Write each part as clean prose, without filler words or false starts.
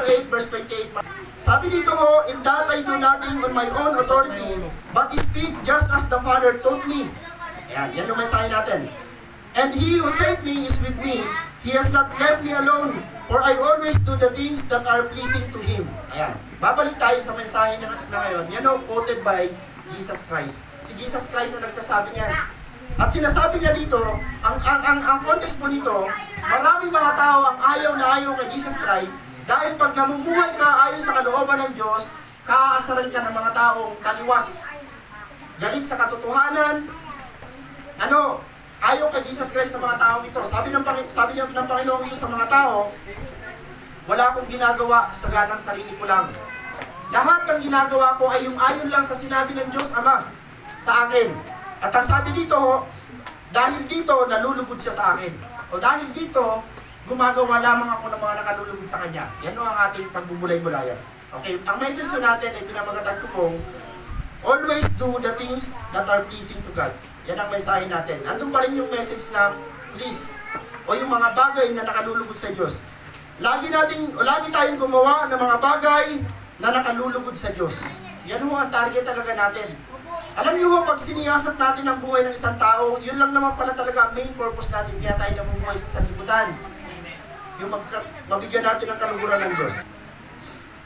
8 verse 28. Sabi dito ho, in that I do nothing on my own authority, but speak just as the Father taught me. Ayan, yan yung mensahe natin. And he who sent me is with me. He has not left me alone, for I always do the things that are pleasing to Him. Ayan, babalik tayo sa mensahe na ngayon. Yan o, quoted by Jesus Christ. Si Jesus Christ na nagsasabi niyan. At sinasabi niya dito, ang context po nito, maraming mga tao ang ayaw na ayaw kay Jesus Christ dahil pag namumuhay ka ayon sa kalooban ng Diyos, kaaasaran ka ng mga taong taliwas, galit sa katotohanan, ayaw kay Jesus Christ ng mga taong ito. Sabi ng Panginoong Isus sa mga tao, wala akong ginagawa sa ganang sarili ko lang. Lahat ng ginagawa ko ay yung ayon lang sa sinabi ng Diyos Ama sa akin. At ang sabi dito, dahil dito nalulugod siya sa akin. O dahil dito, gumagawa lamang ako ng mga nakalulugod sa Kanya. Yan o ang ating pagbubulay-bulayan. Okay, ang message natin ay pinamagatan ko pong, always do the things that are pleasing to God. Yan ang mensahe natin. Andun pa rin yung message ng please, o yung mga bagay na nakalulugod sa Diyos. Lagi tayong gumawa ng mga bagay na nakalulugod sa Diyos. Yan ho ang target talaga natin. Alam niyo ho, pag siniyasat natin ang buhay ng isang tao, yun lang naman pala talaga ang main purpose natin kaya tayo namumuhay sa sanlibutan. Yung mabigyan natin ng kaluguran ng Diyos.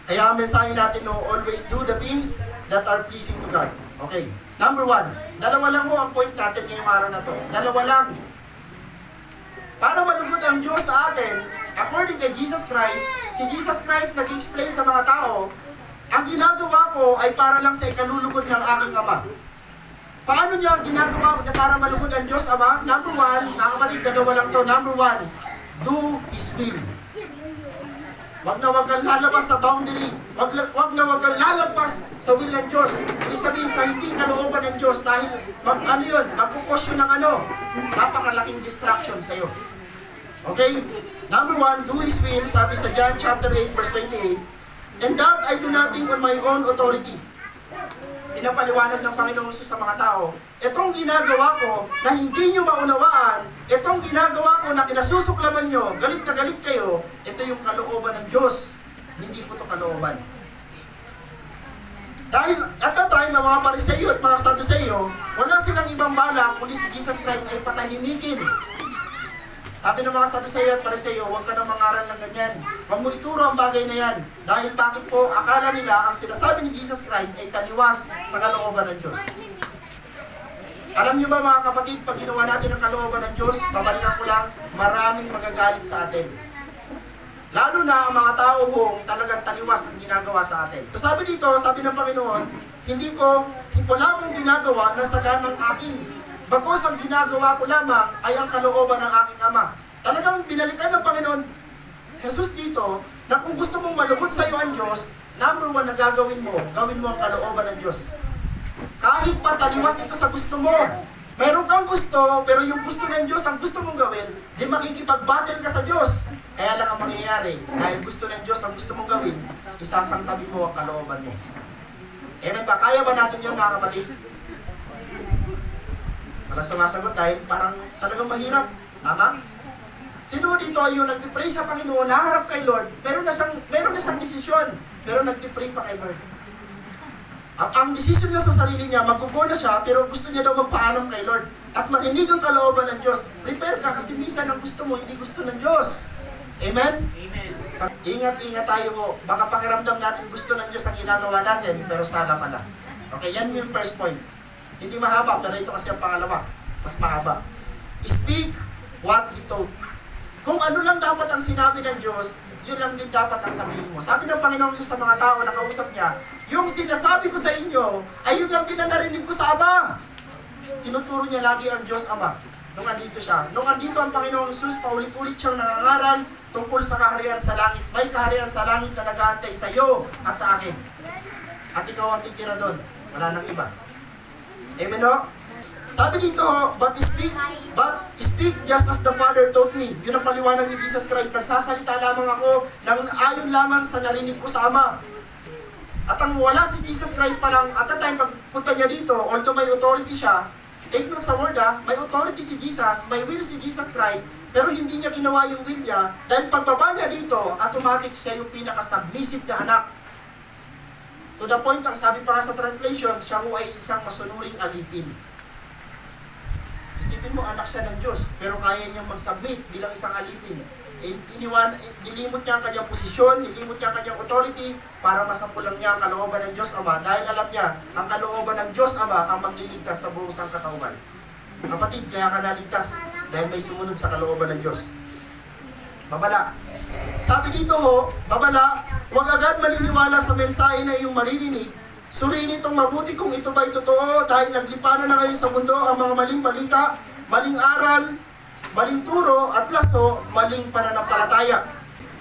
Kaya ang mensahe natin, always do the things that are pleasing to God. Okay. Number 1, dalawa lang ho ang point natin ngayong araw na to. Dalawa lang. Para malugod ang Diyos sa atin, according kay Jesus Christ, si Jesus Christ nag-explain sa mga tao, ang ginagawa ko ay para lang sa ikalulugod ng aking Ama. Paano niya ang ginagawa niya para malugod ang Diyos Ama? Number 1, nakakapatid, dalawa lang to. Number 1, do His will. Wag kang lalabas sa boundary. Wag kang lalabas sa will ng Diyos. Ibig sabihin sa hindi kalooban ng Diyos dahil magkukos yun ng napakalaking distraction sa'yo. Okay? Number 1, do His will, sabi sa John chapter 8 verse 28, and that I do nothing on my own authority. Pinapaliwanag ng Panginoong Isus sa mga tao, itong ginagawa ko na hindi nyo maunawaan, itong ginagawa ko na kinasusuklaman nyo, galit na galit kayo, ito yung kalooban ng Diyos. Hindi ko to kalooban. Dahil at that time, ang mga Pariseo at mga Saduseo, wala silang ibang balak kundi si Jesus Christ ay patahimikin. Sabi ng mga Saduseo at Pariseo, huwag ka na mangaral ng ganyan. Huwag mo ituro ang bagay na yan. Dahil bakit po, akala nila ang sinasabi ni Jesus Christ ay taliwas sa kalooban ng Diyos. Alam niyo ba mga kapatid, pag ginawa natin ang kalooban ng Diyos, babalikan ko lang, maraming magagalit sa atin. Lalo na ang mga tao kung talagang taliwas ang ginagawa sa atin. So sabi dito, sabi ng Panginoon, wala akong ginagawa na saga ng akin. Bagos ang ginagawa ko lamang ay ang kalooban ng aking Ama. Talagang binalikan ng Panginoon Jesus dito na kung gusto mong malugod sa iyo ang Diyos, number 1 na gawin mo ang kalooban ng Diyos. Kahit pa taliwas ito sa gusto mo, meron kang gusto, pero yung gusto ng Diyos, ang gusto mong gawin, di makikipag-battle ka sa Diyos. Kaya lang ang mangyayari, dahil gusto ng Diyos ang gusto mong gawin, isasangtabi mo ang kalooban mo. Amen ba? Kaya ba natin yun mga kapatid? Para sumasagot dahil parang talagang mahirap. Tama? Sino dito yung nagpipray sa Panginoon, naharap kay Lord, meron na siyang desisyon, pero nagpipray pa kay Lord. Ang desisyon niya sa sarili niya, mag-go na siya, pero gusto niya daw magpaalam kay Lord. At marinig ang kalooban ng Diyos. Prepare ka kasi minsan ang gusto mo, hindi gusto ng Diyos. Amen? Amen. Ingat tayo po. Baka pakiramdam natin gusto ng Diyos ang ginagawa natin, pero sala pala. Okay, yan yung first point. Hindi mahaba, pero ito kasi ang pangalawa. Mas mahaba. Speak what He taught. Kung ano lang dapat ang sinabi ng Diyos, yun lang din dapat ang sabihin mo. Sabi ng Panginoon sa mga tao na kausap niya, yung sinasabi ko sa inyo, ay yun lang din ang narinig ko sa Ama. Tinuturo niya lagi ang Diyos Ama. Nung andito siya. Nung andito ang Panginoong Jesus, paulit-ulit siyang nangangaral tungkol sa kaharian sa langit. May kaharian sa langit na nag-aantay sa iyo at sa akin. At ikaw ang titira doon. Wala nang iba. Amen o? Sabi dito, but speak just as the Father taught me. Yun ang paliwanag ni Jesus Christ. Nagsasalita lamang ako ng ayon lamang sa narinig ko sa Ama. At ang wala si Jesus Christ pa lang, at the time pagpunta niya dito, although may authority siya, take note sa word may authority si Jesus, may will si Jesus Christ, pero hindi niya ginawa yung will niya, dahil pagbaba niya dito, automatic siya yung pinaka-submissive na anak. To the point, ang sabi pa nga sa translation, siya ho ay isang masunuring alipin. Isipin mo, anak siya ng Diyos, pero kaya niyang mag-submit bilang isang alipin. Nilimot niya ang kanyang posisyon, nilimot niya ang kanyang authority para masampulan niya ang kalooban ng Diyos Ama, dahil alam niya, ang kalooban ng Diyos Ama ang magliligtas sa buong sangkatauhan. Kapatid, kaya ka naligtas dahil may sumunod sa kalooban ng Diyos. Babala. Sabi dito ho, babala, huwag agad maniniwala sa mensahe na iyong maririnig. Suriin itong mabuti kung ito ba'y totoo, dahil naglipanan na ngayon sa mundo ang mga maling balita, maling aral, maling turo, at laso, maling pananampalataya.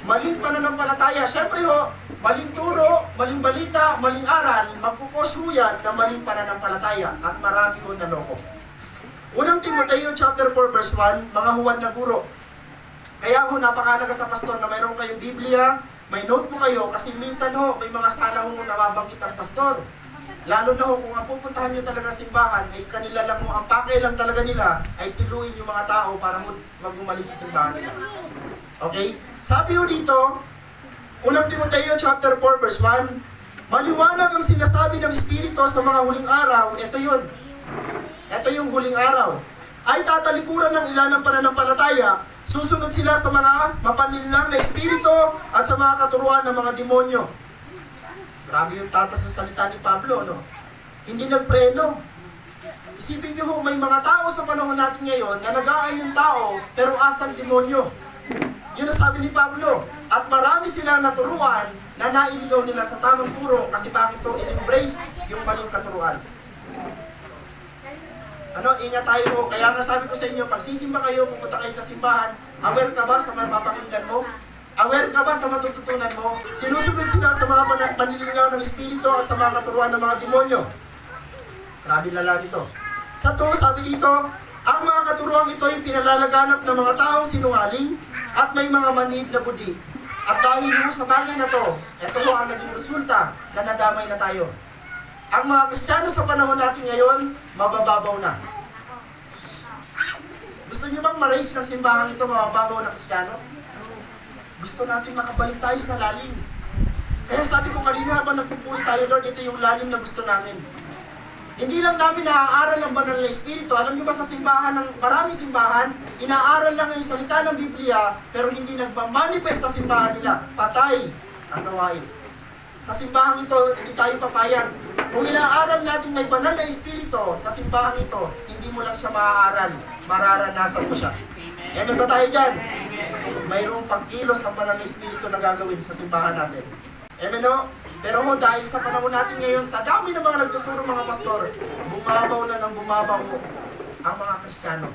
Maling pananampalataya. Siyempre ho, maling turo, maling balita, maling aral, magkukos ho yan na maling pananampalataya at marami ho naloko. Unang Timoteo chapter 4 verse 1, mga huwad na guro. Kaya ho, napakalaga sa pastor na mayroon kayong Biblia, may note po kayo, kasi minsan ho, may mga sala ho nababanggit ang pastor. Lalo na ho, kung ang pupuntahan nyo talaga simbahan, ay kanila lang ho, ang pakay lang talaga nila, ay siluin yung mga tao para mag-umalis sa simbahan nila. Okay? Sabi ho dito, unang Timoteo chapter 4 verse 1, maliwanag ang sinasabi ng Espiritu sa mga huling araw, ito yun. Ito yung huling araw. Ay tatalikuran ng ilan ng pananampalataya, susunod sila sa mga mapanlinlang na espiritu at sa mga katuruan ng mga demonyo. Grabe yung tatas ng salita ni Pablo, no? Hindi nagpreno. Isipin niyo ho, may mga tao sa panahon natin ngayon na nag-aay yung tao, pero asang demonyo. Yun ang sabi ni Pablo. At marami silang naturuan na nailigaw nila sa tamang turo kasi bakit ito in-embrace yung maling katuruan. Ingat tayo. Kaya nga sabi ko sa inyo, pag sisimba kayo, pupunta kayo sa simbahan, aware ka ba sa mapapakinggan mo? Aware ka ba sa matututunan mo? Sinusunod sila sa mga panlilinaw ng Espiritu at sa mga katuruan ng mga demonyo. Grabe lala dito. Sa to, sabi dito, ang mga katuruan ito ay pinalalaganap ng mga taong sinungaling at may mga manhid na budi. At dahil mo sa bagay na to, ito ho ang naging resulta na nadamay na tayo. Ang mga Kristiyano sa panahon natin ngayon, mabababaw na. Gusto niyo bang ma-raise ng simbahan ito, mabababaw na Kristiyano? Gusto natin makabalik tayo sa lalim. Kaya sabi ko kanina habang nagpupuri tayo, Lord, ito yung lalim na gusto namin. Hindi lang namin naaaral ang banal na Espiritu. Alam niyo ba sa simbahan, ng maraming simbahan, inaaral lang yung salita ng Biblia, pero hindi nagmamanifest sa simbahan nila. Patay ang gawain. Sa simbahan ito, hindi tayo papayag. Kung inaaral natin may banal na Espiritu sa simbahan ito, hindi mo lang siya maaaral, mararanasan mo siya. Amen ba tayo dyan? Mayroong pagkilos ang banal na Espiritu na gagawin sa simbahan natin. Amen no? Pero ho, dahil sa panahon natin ngayon, sa dami ng mga nagtuturo mga pastor, bumabaw na ng bumabaw ang mga Kristiyano.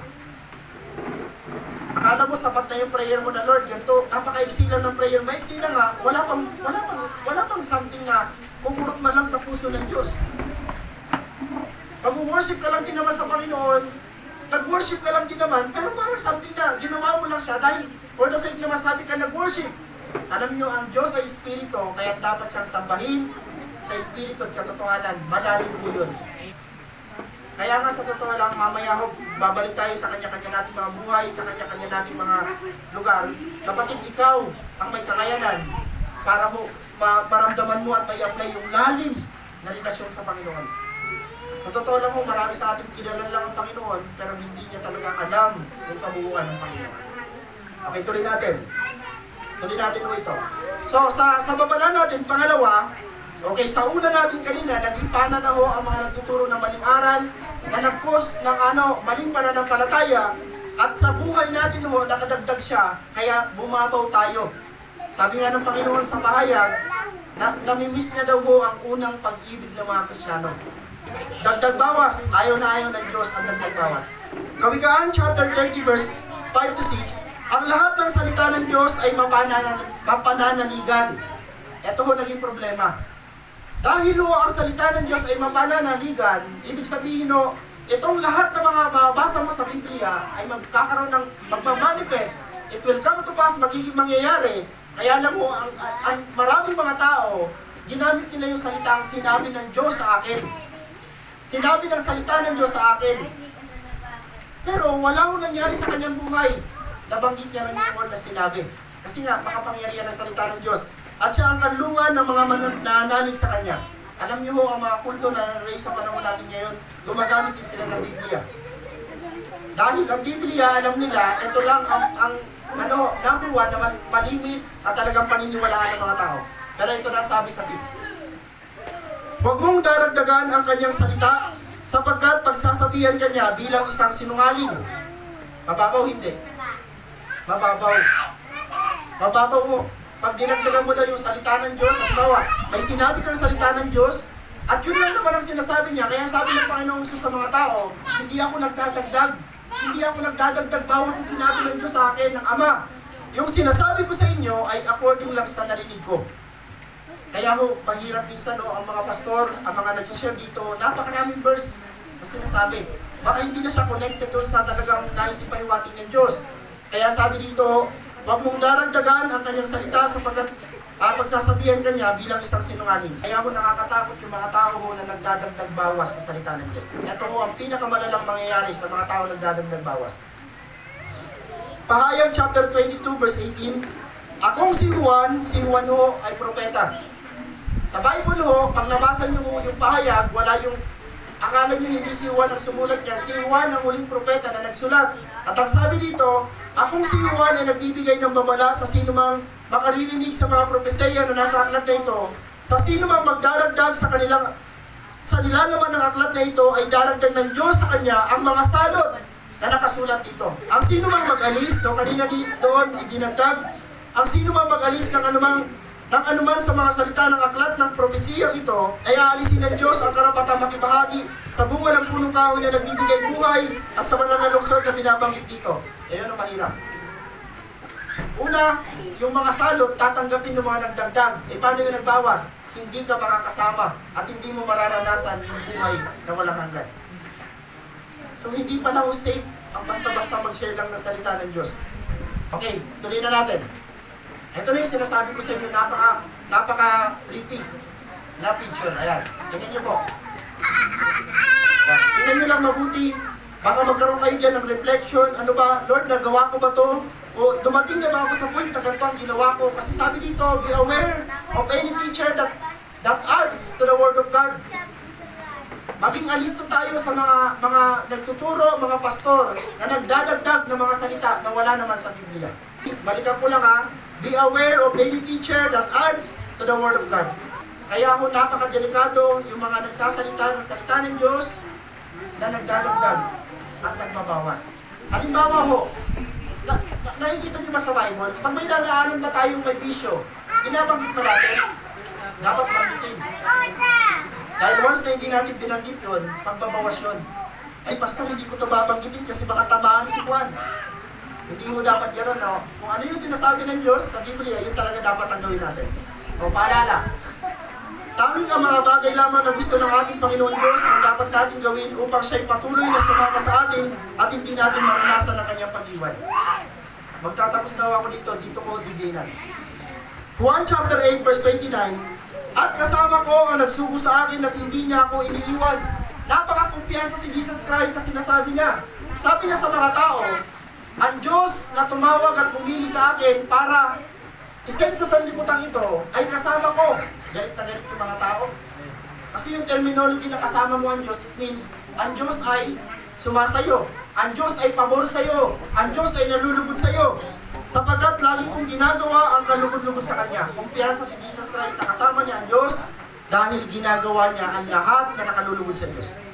Akala mo sapat na yung prayer mo na, Lord, ganito, napaka-iksi lang ng prayer. Maiksi na nga, wala pang something na kumurot man lang sa puso ng Diyos. Pag-worship ka lang din naman sa Panginoon, nag-worship ka lang din naman, pero parang something na ginawa mo lang siya dahil for the sake na masabi ka nag-worship. Alam niyo, ang Diyos ay Espiritu, kaya dapat siyang sambahin sa Espiritu at katotohanan. Malalim po yun. Kaya nga sa totoo lang, mamaya ho, babalik tayo sa kanya-kanya nating mga buhay, sa kanya-kanya nating mga lugar. Kapatid, ikaw ang may kakayanan para ho, maramdaman mo at may apply yung lalim na relasyon sa Panginoon. Sa totoo lang ho, marami sa ating kilala lang ang Panginoon, pero hindi niya talaga alam yung kabuuan ng Panginoon. Okay, tuloy natin. Tuloy natin ho ito. So, sa babala natin, pangalawa, okay, sa una natin kanina, naglipanan na ho ang mga nagtuturo ng maling aral, na nag-cause ng maling pananampalataya, at sa buhay natin ho, nakadagdag siya, kaya bumabaw tayo. Sabi nga ng Panginoon sa pahayag, namimiss niya daw ho ang unang pag-ibig ng mga Kristiyano. Dagdag bawas, ayaw na ayaw ng Diyos ang dagdag bawas. Kawikaan chapter 30 verse 5 to 6, ang lahat ng salita ng Diyos ay mapananaligan. Ito ho naging problema. Dahil ho ang salita ng Diyos ay mapananaligan, ibig sabihin ho, itong lahat ng mga mababasa mo sa Biblia ay magkakaroon ng magmamanifest. It will come to pass, magiging mangyayari. Kaya alam mo, ang maraming mga tao, ginamit nila yung salitang sinabi ng Diyos sa akin. Sinabi ng salita ng Diyos sa akin. Pero wala ho nangyari sa kanyang buhay. Nabanggit niya lang yung word na sinabi. Kasi nga, makapangyarihan ng salita ng Diyos. At siya ang kanlungan ng mga nananalig sa kanya. Alam niyo ho, ang mga kulto na na-raise sa panahon natin ngayon, gumagamit din sila ng Biblia. Dahil ang Biblia, alam nila, ito lang ang number one na malimit at talagang paniniwalaan ng mga tao. Pero ito na sabi sa 6. Huwag mong daragdagan ang kanyang salita, sapagkat pagsasabihan ka niya bilang isang sinungaling. Mababaw hindi. Mababaw. Mababaw mo. Pag dinagdagan mo daw yung salita ng Diyos, halimbawa, may sinabi kang salita ng Diyos, at yun lang naman ang sinasabi niya. Kaya sabi ng Panginoong Isus sa mga tao, hindi ako nagdadagdag. Hindi ako nagdadagdag bawas sa sinabi ng Diyos sa akin, ng Ama. Yung sinasabi ko sa inyo ay according lang sa narinig ko. Kaya ho, mahirap minsan ang mga pastor, ang mga nagsishare dito, napakaraming verse na sinasabi. Baka hindi na siya connected doon sa talagang naisipahiwating ng Diyos. Kaya sabi dito, huwag mong daragdagan ang kanyang salita sapagkat pagsasabihan ka niya bilang isang sinungaling. Kaya ho nakakatakot yung mga tao ho na nagdadagdag bawas sa salita ng Diyos. Ito ho ang pinakamalalang mangyayari sa mga tao na nagdadagdag bawas. Pahayag chapter 22 verse 18, akong si Juan ho ay propeta. Sa Bible ho, pag nabasa niyo ho yung pahayag, wala yung, akala niyo hindi si Juan ang sumulat niya, si Juan ang huling propeta na nagsulat. At ang sabi dito, akong si Juan ay nagbibigay ng babala sa sinumang makaririnig sa mga propesya na nasa aklat na ito, sa sinumang magdaragdag sa nilalaman ng aklat na ito ay daragdag ng Diyos sa kanya ang mga salot na nakasulat dito. Ang sinumang mag-alis, so kanina doon idinagdag, ang sinumang mag-alis ng anuman sa mga salita ng aklat ng propesiyang ito, ay aalisin ng Diyos ang karapatang makibahagi sa bunga ng punong kahoy na nagbibigay buhay at sa banal na lungsod na binabanggit dito. Ayun ang mahirap. Una, yung mga salot, tatanggapin ng mga nagdagdag. Paano yung nagbawas? Hindi ka makakasama at hindi mo mararanasan yung buhay na walang hanggan. So hindi pala ho safe ang basta-basta mag-share lang ng salita ng Diyos. Okay, tuloy na natin. Ito na yung sinasabi ko sa inyo, napaka-creepy na picture. Ayan, tingnan nyo po. Ayan. Tingnan nyo lang mabuti. Baka magkaroon kayo dyan ng reflection. Ano ba, Lord, nagawa ko ba to? O dumating na ba ako sa point na ganito ang ginawa ko? Kasi sabi dito, be aware of any teacher that adds to the Word of God. Maging alisto tayo sa mga nagtuturo, mga pastor, na nagdadagdag ng mga salita na wala naman sa Biblia. Balikan ko lang ha. Be aware of any teacher that adds to the Word of God. Kaya ho napakadelikado yung mga nagsasalita ng salita ng Diyos na nagdadagdag at nagbabawas. Halimbawa ho, nakikita niyo ba sa Bible, pag may dadaanan ba tayong may bisyo, binabanggit ba natin? Dapat banggitin. Dahil once na hindi natin binanggit yun, pagbabawas yun. Ay, pastor, hindi ko ito babanggitin kasi baka tamaan si Juan. Hindi mo dapat gano'n, no? Kung ano yung sinasabi ng Diyos sa Biblia, yun talaga dapat ang gawin natin. O, paalala. Tanging ang mga bagay lamang na gusto ng ating Panginoon Diyos ang dapat natin gawin upang siya'y patuloy na sumama sa atin at hindi natin maranasan ang kanyang pag-iwan. Magtatapos daw ako dito ko didinan. Juan chapter 8 verse 29, at kasama ko ang nagsugo sa akin at hindi niya ako iniiwan. Napaka-kumpiyansa si Jesus Christ sa sinasabi niya. Sabi niya sa mga tao, ang Diyos na tumawag at pumili sa akin para isend sa sanlibutan ito ay kasama ko. Galit na galit yung mga tao. Kasi yung terminology na kasama mo ang Diyos, it means ang Diyos ay sumasayo. Ang Diyos ay pabor sa'yo. Ang Diyos ay nalulugod sa'yo. Sapagkat lagi kong ginagawa ang kalugod-lugod sa Kanya. Kumpiyansa si Jesus Christ na kasama niya ang Diyos dahil ginagawa niya ang lahat na nakalulugod sa Diyos.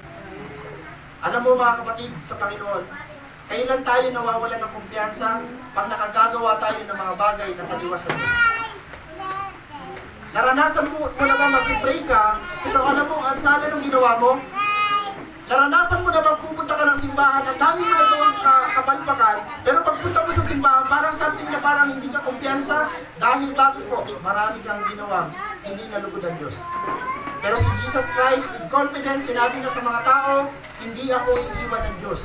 Alam mo mga kapatid sa Panginoon, kailan tayo nawawalan ng kumpiyansa pag nakagagawa tayo ng mga bagay na taliwas sa Diyos? Naranasan mo na ba mag-pray ka, pero alam mo, ang sala ng ginawa mo? Naranasan mo na bang pupunta ka ng simbahan at dami mo nagawang kapalpakan, pero pagpunta mo sa simbahan, parang something na parang hindi ka kumpiyansa dahil bakit po? Marami kang ginawang hindi nalugod ang Diyos. Pero si Jesus Christ, with confidence, sinabi niya sa mga tao, hindi ako iiwan ng Diyos.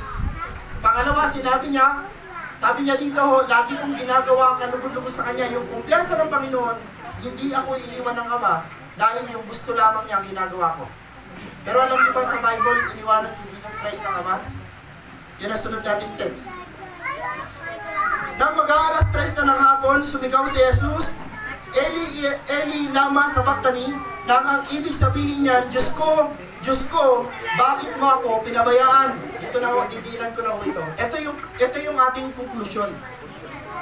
Pangalawa, sabi niya dito, lagi kong ginagawa ang kalugod-lugod sa Kanya, yung kumpiyansa ng Panginoon, hindi ako iiwan ng Ama dahil yung gusto lamang niya ang ginagawa ko. Pero alam niyo ba sa Bible, iniwanan si Jesus Christ ng Ama? Yan ang sunod nating text. Nang mag-aalas 3 na ng hapon, sumigaw si Jesus, Eli, Eli, lama sabachthani, nang ang ibig sabihin niyan, Diyos ko, bakit mo ako pinabayaan? Ito na ho, didilan ko na ho ito. Ito yung ating konklusyon.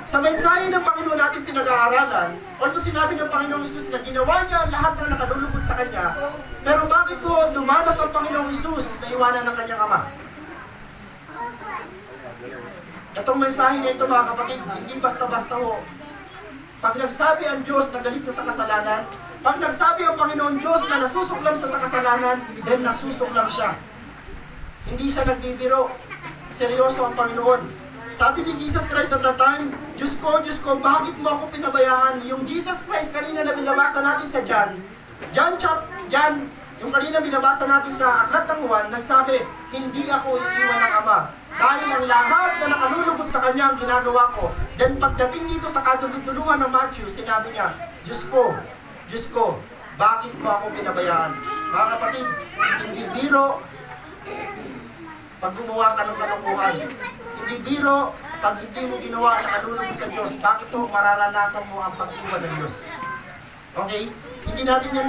Sa mensahe ng Panginoon natin pinag-aaralan, although sinabi ng Panginoong Isus na ginawa niya lahat ng nakalulugod sa Kanya, pero bakit ho dumanas ang Panginoong Isus na iwanan ng Kanyang Ama? Itong mensahe na ito mga kapatid, hindi basta-basta ho. Pag nagsabi ang Diyos na galit sa kasalanan, pag nagsabi ang Panginoon Diyos na nasusuklam sa kasalanan, then nasusuklam siya. Hindi siya nagbibiro. Seryoso ang Panginoon. Sabi ni Jesus Christ at that time, Diyos ko, bakit mo ako pinabayaan? Yung Jesus Christ kanina na binabasa natin sa John, yung kanina binabasa natin sa Aklat ng Juan, nagsabi, hindi ako iiwan ng Ama. Dahil ang lahat na nakalulugod sa Kanya ang ginagawa ko. Then pagdating dito sa kaduluduluhan ng Matthew, sinabi niya, Diyos ko, bakit mo ako pinabayaan? Mga kapatid, hindi biro pag gumawa ka ng kalokohan. Hindi biro pag hindi mo ginawa na kalulugod sa Diyos. Bakit to mararanasan mo ang pag-iwan ng Diyos? Okay? Hindi natin yan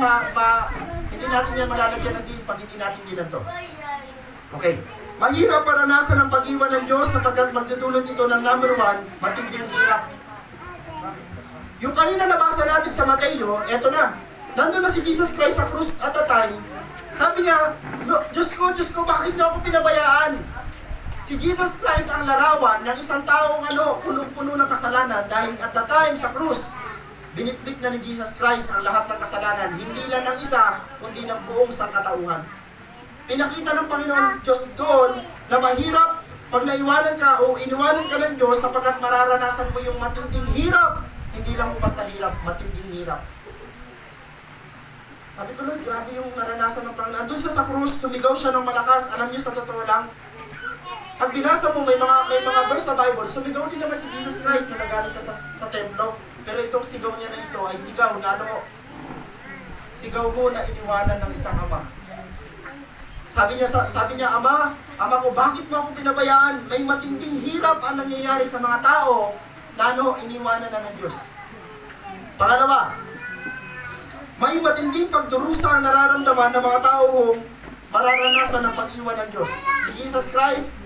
malalagyan ng din pag hindi natin dinan to. Okay. Mahirap paranasan ang pag-iwan ng Diyos sapagkat magdudulot ito ng number 1, matinding hirap. Yung kanina nabasa natin sa Mateo, eto na. Nandun na si Jesus Christ sa krus at the time. Sabi niya, Diyos ko, bakit niyo ako pinabayaan? Si Jesus Christ ang larawan ng isang taong punong-puno ng kasalanan dahil at the time sa krus, binitbit na ni Jesus Christ ang lahat ng kasalanan, hindi lang ng isa, kundi ng buong sangkatauhan. Pinakita ng Panginoon Diyos doon na mahirap pag naiwanan ka o iniwanan ka ng Diyos sapagkat mararanasan mo yung matinding hirap. Hindi lang mo basta hirap, matinding hirap. Sabi ko, Lord, grabe yung naranasan ng Panginoon. Doon siya sa krus, sumigaw siya ng malakas. Alam niyo, sa totoo lang, pag binasa mo, may mga verse sa Bible, sumigaw din naman si Jesus Christ na nagalit siya sa templo. Pero itong sigaw niya na ito ay sigaw na sigaw mo na iniwanan ng isang ama. Sabi niya, Ama ko, bakit mo ako pinabayaan? May matinding hirap ang nangyayari sa mga tao na iniwanan na ng Diyos. Pangalawa, may matinding pagdurusa ang nararamdaman ng mga tao mararanasan ng pag-iwan ng Diyos. Si Jesus Christ,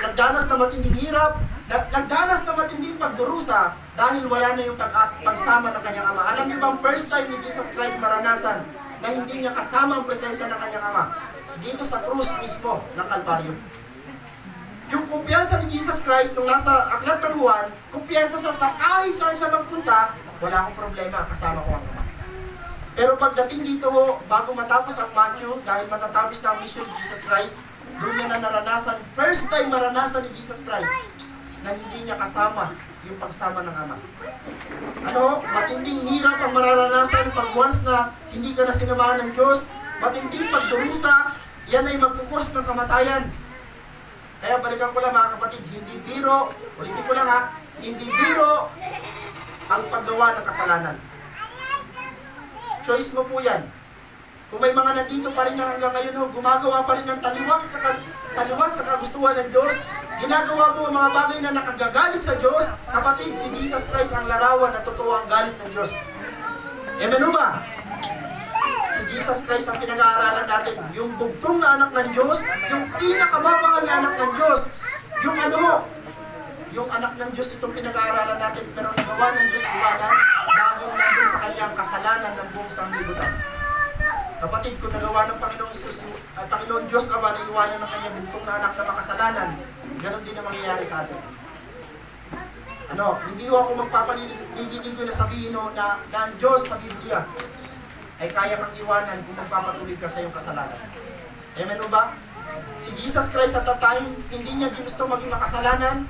nagdanas na matinding hirap, nagdanas na matinding pagdurusa dahil wala na yung pagsama ng kanyang Ama. Alam niyo bang first time ni Jesus Christ maranasan na hindi niya kasama ang presensya ng kanyang Ama? Dito sa krus mismo ng Kalbaryo. Yung kumpiyansa ni Jesus Christ nung nasa Aklat ng Juan, kumpiyansa siya sa kahit saan siya magpunta, wala akong problema, kasama ko ang Ama. Pero pagdating dito, bago matapos ang Matthew, dahil matatapos na ang mission ni Jesus Christ, doon niya na naranasan, first time maranasan ni Jesus Christ, na hindi niya kasama yung pagsama ng Ama. Matinding hirap ang mararanasan pag once na hindi ka na sinamahan ng Diyos, matinding pagdurusa, yan ay magkukos ng kamatayan. Kaya balikan ko lang mga kapatid, hindi biro, ulitin ko lang hindi biro ang paggawa ng kasalanan. Choice mo po yan. Kung may mga nandito pa rin na hanggang ngayon, gumagawa pa rin ng taliwas sa kagustuhan ng Diyos, ginagawa mo ang mga bagay na nakagagalit sa Diyos, kapatid, si Jesus Christ ang larawan na totoo ang galit ng Diyos. Amen ba? Si Jesus Christ ang pinag-aaralan natin, yung bugtong na anak ng Diyos, yung pinakamamahal na anak ng Diyos, yung anak ng Diyos itong pinag-aaralan natin, pero nagawa ng Diyos iwanan dahil nandun sa kanyang kasalanan ng buong sanglibutan. Kapatid, kung nagawa ng Panginoon Diyos Ama na iwanan ng kanyang bugtong na anak na makasalanan, ganun din ang mangyayari sa atin. Hindi ako magpapalilig-ligoy na sabihin na ang Diyos sa Biblia ay kaya kang iwanan kung magpapatuloy ka sa iyong kasalanan. Amen ba? Si Jesus Christ at that time, hindi niya ginusto maging makasalanan,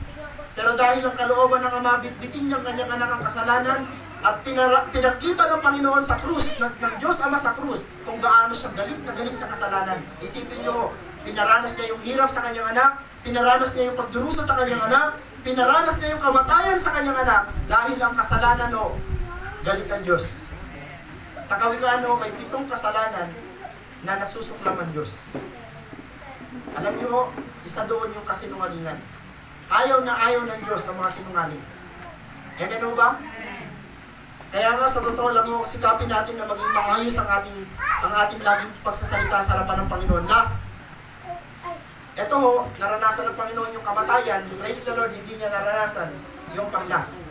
pero dahil ang kalooban ng Ama, bitbitin niyang kanyang anak ang kasalanan, at pinakita ng Panginoon sa krus, ng Diyos Ama sa krus, kung gaano siya galit na galit sa kasalanan. Isipin niyo, pinaranas niya yung hirap sa kanyang anak, pinaranas niya yung pagdurusa sa kanyang anak, pinaranas niya yung kamatayan sa kanyang anak, dahil ang kasalanan galit ang Diyos. Sa Kawikaan may 7 kasalanan na nasusuklam ang Diyos. Alam niyo, isa doon yung kasinungalingan. Ayaw na ayaw ng Diyos sa mga sinungaling. Amen o ba? Kaya nga sa totoo lang ho, sikapin natin na maging maayos ang ating laging pagsasalita sa harapan ng Panginoon. Last, ito ho, naranasan ng Panginoon yung kamatayan. Praise the Lord, hindi niya naranasan yung panglas.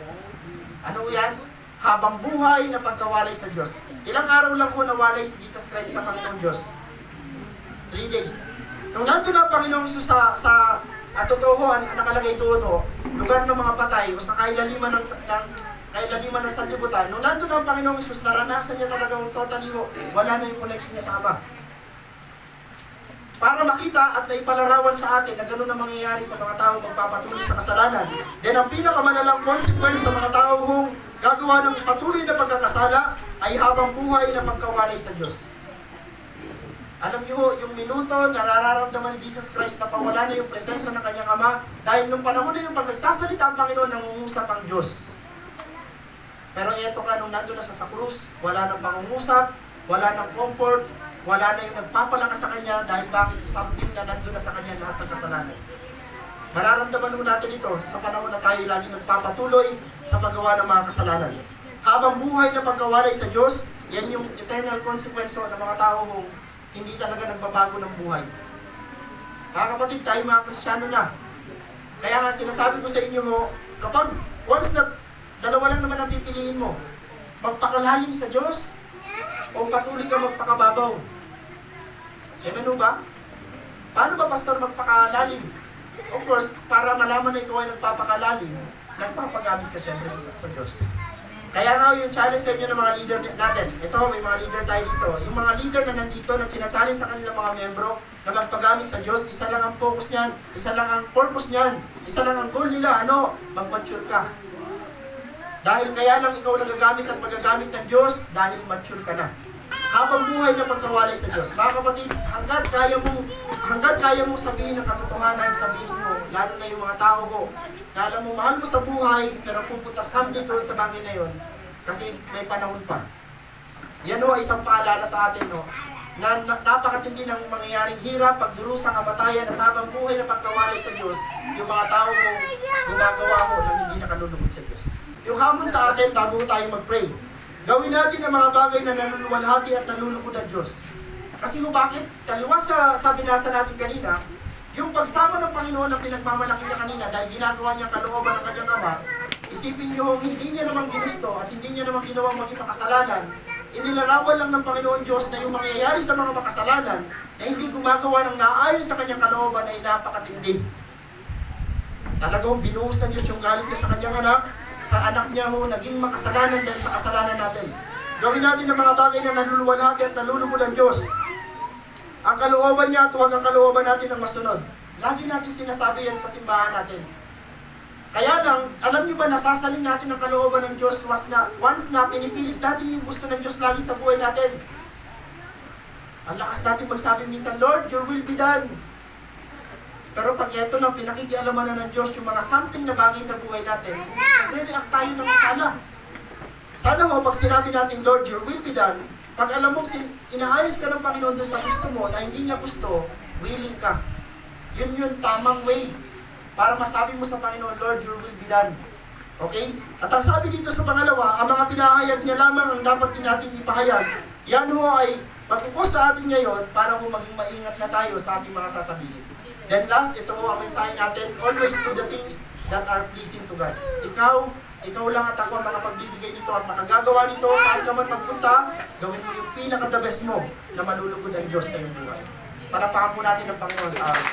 Ano yan? Habang buhay na pagkawalay sa Diyos. Ilang araw lang po nawalay si Jesus Christ sa Panginoon Diyos? 3 days. Nung nandun ang Panginoon Jesus at totoo ho, nakalagay doon ho, lugar ng mga patay o sa kailaliman ng sanlibutan, nung nandun ang Panginoong Jesus, naranasan niya talagang totally ho, wala na yung connection niya sa Ama. Para makita at naipalarawan sa atin na gano'n ang mangyayari sa mga tao magpapatuloy sa kasalanan. Then ang pinakamalalang consequence sa mga tao kung gagawa ng patuloy na pagkakasala ay habang buhay na pagkawalay sa Diyos. Alam niyo ho, yung minuto na nararamdaman ni Jesus Christ na pawala na yung presensya ng kanyang Ama dahil nung panahon na yung pag nagsasalita ang Panginoon, nangungusap ang Diyos. Pero eto ka, nung nandun na siya sa krus, wala nang pangungusap, wala nang comfort, wala na yung nagpapalakas sa kanya dahil bakit something na nandun na sa kanya lahat ng kasalanan. Mararamdaman mo natin ito sa panahon na tayo lagi nagpapatuloy sa paggawa ng mga kasalanan. Habang buhay na pagkawalay sa Diyos, yan yung eternal consequence ng mga tao kung hindi talaga nagbabago ng buhay. Mga kapatid, tayo mga Kristiyano na. Kaya nga sinasabi ko sa inyo mo, kapag once na dalawa lang naman ang pipiliin mo, magpakalalim sa Diyos o patuloy ka magpakababaw. Amen ba? Paano ba, pastor, magpakalalim? Of course, para malaman na ikaw ay nagpapakalalim, nagpapagamit ka siyempre sa Diyos. Kaya nga yung challenge sa inyo ng mga leader natin, ito may mga leader tayo dito, yung mga leader na nandito na sinachallenge sa kanilang mga membro na magpagamit sa Diyos, isa lang ang focus niyan, isa lang ang purpose niyan, isa lang ang goal nila, mag-mature ka. Dahil kaya lang ikaw nagagamit at magagamit ng Diyos, dahil mature ka na. Habang buhay na pagkawalay sa Diyos. Mga kapatid, hanggat kaya mong sabihin ang katotohanan, sabihin mo, lalo na yung mga tao ko, na alam mo, mahal mo sa buhay, pero pupunta someday doon sa bagay na yon, kasi may panahon pa. Yan o, isang paalala sa atin, na napakatindi ng mangyayaring hirap, pagdurusang kamatayan, at habang buhay na pagkawalay sa Diyos, yung mga tao mo, gumagawa mo, na hindi nakalulubog sa Diyos. Yung hamon sa atin, bago tayo mag-pray, gawin natin ang mga bagay na naluluwalhati at nalulugod ng Diyos. Kasi bakit? Taliwas sa binasa natin kanina, yung pagsama ng Panginoon na pinagmamalaki niya kanina dahil ginagawa niya kalooban ng kanyang Ama, isipin niyo hindi niya naman ginusto at hindi niya naman ginawang maging makasalanan, inilarawan lang ng Panginoon Diyos na yung mangyayari sa mga makasalanan na hindi gumagawa ng naayon sa kanyang kalooban ay napakatindi. Talagang binuhos ng Diyos yung galit niya sa kanyang anak, sa anak niya naging makasalanan dahil sa kasalanan natin. Gawin natin ang mga bagay na naluluwalhati at nalulugod ng Diyos. Ang kalooban niya at huwag ang kalooban natin ang masunod. Lagi natin sinasabi yan sa simbahan natin. Kaya lang, alam niyo ba, nasasaling natin ang kalooban ng Diyos once na pinipilit natin yung gusto ng Diyos lagi sa buhay natin. Ang lakas natin magsabi minsan, Lord, your will be done. Pero pag ito na pinakikialaman na ng Diyos yung mga something na bagay sa buhay natin, nagre-react tayo ng masala. Sana pag sinabi natin, Lord, your will be done, pag alam mo, inaayos ka ng Panginoon doon sa gusto mo na hindi niya gusto, willing ka. Yun yung tamang way para masabi mo sa Panginoon, Lord, your will be done. Okay? At ang sabi dito sa pangalawa, ang mga pinahayag niya lamang ang dapat din natin ipahayag. Yan ay magkukos sa atin ngayon para maging maingat na tayo sa ating mga sasabihin. Then last, ito ang mensahe natin, always do the things that are pleasing to God. Ikaw lang at ako ang makapagbibigay nito at makagagawa nito, saan ka man magpunta, gawin mo yung pinaka-the best mo na malulugod ang Diyos sa iyong buhay. Panapakan po natin ang Panginoon sa araw.